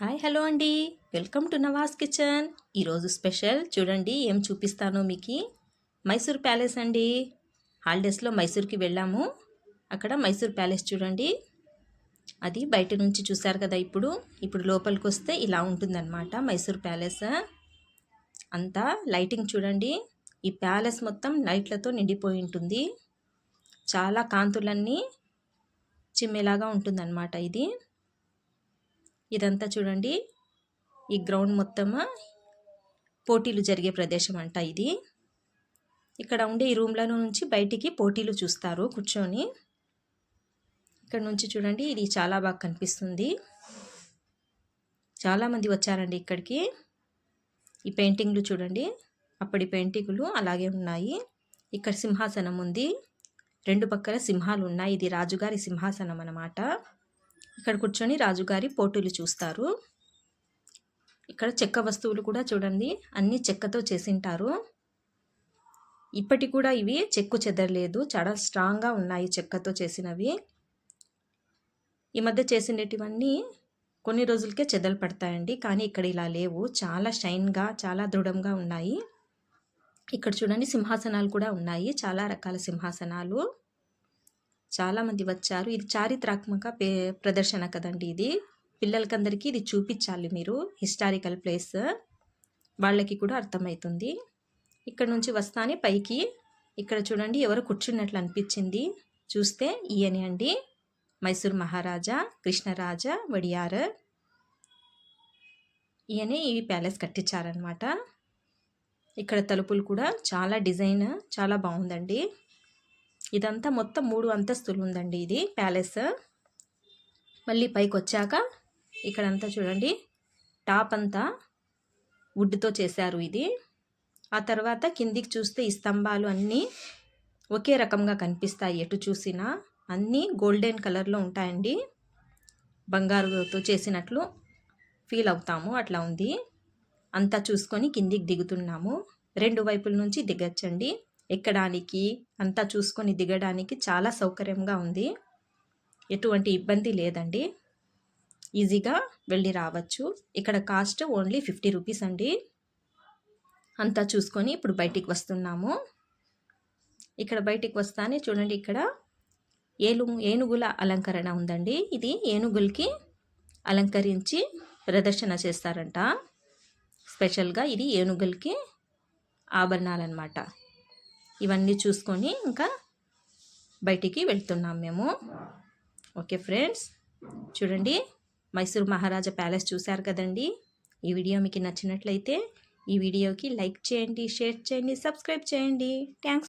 Hi hello అండి, welcome to Nawaz kitchen. ఈరోజు special చూడండి ఏం చూపిస్తానో మీకు. మైసూర్ ప్యాలెస్ అండి. హాలిడేస్లో మైసూర్కి వెళ్ళాము. అక్కడ మైసూర్ ప్యాలెస్ చూడండి, అది బయట నుంచి చూశారు కదా. ఇప్పుడు లోపలికి వస్తే ఇలా ఉంటుందన్నమాట మైసూర్ ప్యాలెస్. అంతా లైటింగ్ చూడండి. ఈ ప్యాలెస్ మొత్తం లైట్లతో నిండిపోయి ఉంటుంది. చాలా కాంతులన్నీ చిమ్మేలాగా ఉంటుందన్నమాట ఇది. ఇదంతా చూడండి, ఈ గ్రౌండ్ మొత్తం పోటీలు జరిగే ప్రదేశం అంట ఇది. ఇక్కడ ఉండే ఈ రూమ్లలో నుంచి బయటికి పోటీలు చూస్తారు కూర్చొని. ఇక్కడ నుంచి చూడండి, ఇది చాలా బాగా కనిపిస్తుంది. చాలామంది వచ్చారండి ఇక్కడికి. ఈ పెయింటింగ్లు చూడండి, అప్పటి పెయింటింగ్లు అలాగే ఉన్నాయి. ఇక్కడ సింహాసనం ఉంది, రెండు పక్కల సింహాలు ఉన్నాయి. ఇది రాజుగారి సింహాసనం అన్నమాట. ఇక్కడ కూర్చొని రాజుగారి పోటీలు చూస్తారు. ఇక్కడ చెక్క వస్తువులు కూడా చూడండి, అన్నీ చెక్కతో చేసింటారు. ఇప్పటి కూడా ఇవి చెక్కు చెదరలేదు, చాలా స్ట్రాంగ్గా ఉన్నాయి చెక్కతో చేసినవి. ఈ మధ్య చేసినటివన్నీ కొన్ని రోజులకే చెదలు పడతాయండి, కానీ ఇక్కడ ఇలా లేవు. చాలా షైన్గా, చాలా దృఢంగా ఉన్నాయి. ఇక్కడ చూడండి సింహాసనాలు కూడా ఉన్నాయి, చాలా రకాల సింహాసనాలు. చాలామంది వచ్చారు. ఇది చారిత్రాత్మక ప్రదర్శన కదండి. ఇది పిల్లలకందరికీ ఇది చూపించాలి మీరు. హిస్టారికల్ ప్లేస్ వాళ్ళకి కూడా అర్థమవుతుంది. ఇక్కడ నుంచి వస్తానే పైకి ఇక్కడ చూడండి ఎవరు కూర్చున్నట్లు అనిపించింది. చూస్తే ఈయనే అండి, మైసూర్ మహారాజా కృష్ణరాజ వడియార్. ఈయనే ఈ ప్యాలెస్ కట్టించారనమాట. ఇక్కడ తలుపులు కూడా చాలా డిజైన్ చాలా బాగుందండి. ఇదంతా మొత్తం 3 అంతస్తులు ఉందండి ఇది ప్యాలెస్. మళ్ళీ పైకి వచ్చాక ఇక్కడంతా చూడండి, టాప్ అంతా వుడ్తో చేశారు ఇది. ఆ తర్వాత కిందికి చూస్తే ఈ స్తంభాలు అన్నీ ఒకే రకంగా కనిపిస్తాయి. ఎటు చూసినా అన్నీ గోల్డెన్ కలర్లో ఉంటాయండి. బంగారుతో చేసినట్లు ఫీల్ అవుతాము, అట్లా ఉంది. అంతా చూసుకొని కిందికి దిగుతున్నాము. 2 వైపుల నుంచి దిగచ్చండి. ఎక్కడానికి అంతా చూసుకొని దిగడానికి చాలా సౌకర్యంగా ఉంది. ఎటువంటి ఇబ్బంది లేదండి, ఈజీగా వెళ్ళి రావచ్చు. ఇక్కడ కాస్ట్ ఓన్లీ 50 రూపీస్ అండి. అంతా చూసుకొని ఇప్పుడు బయటికి వస్తున్నాము. ఇక్కడ బయటికి వస్తానే చూడండి, ఇక్కడ ఏనుగుల అలంకరణ ఉందండి. ఇది ఏనుగులకి అలంకరించి ప్రదర్శన చేస్తారంట స్పెషల్గా. ఇది ఏనుగులకి ఆభరణాలన్నమాట. ఇవన్నీ చూసుకొని ఇంకా బయటికి వెళ్తున్నాం మేము. ఓకే ఫ్రెండ్స్, చూడండి మైసూర్ మహారాజా ప్యాలెస్ చూశారు కదండి. ఈ వీడియో మీకు నచ్చినట్లయితే ఈ వీడియోకి లైక్ చేయండి, షేర్ చేయండి, సబ్స్క్రైబ్ చేయండి. థ్యాంక్స్.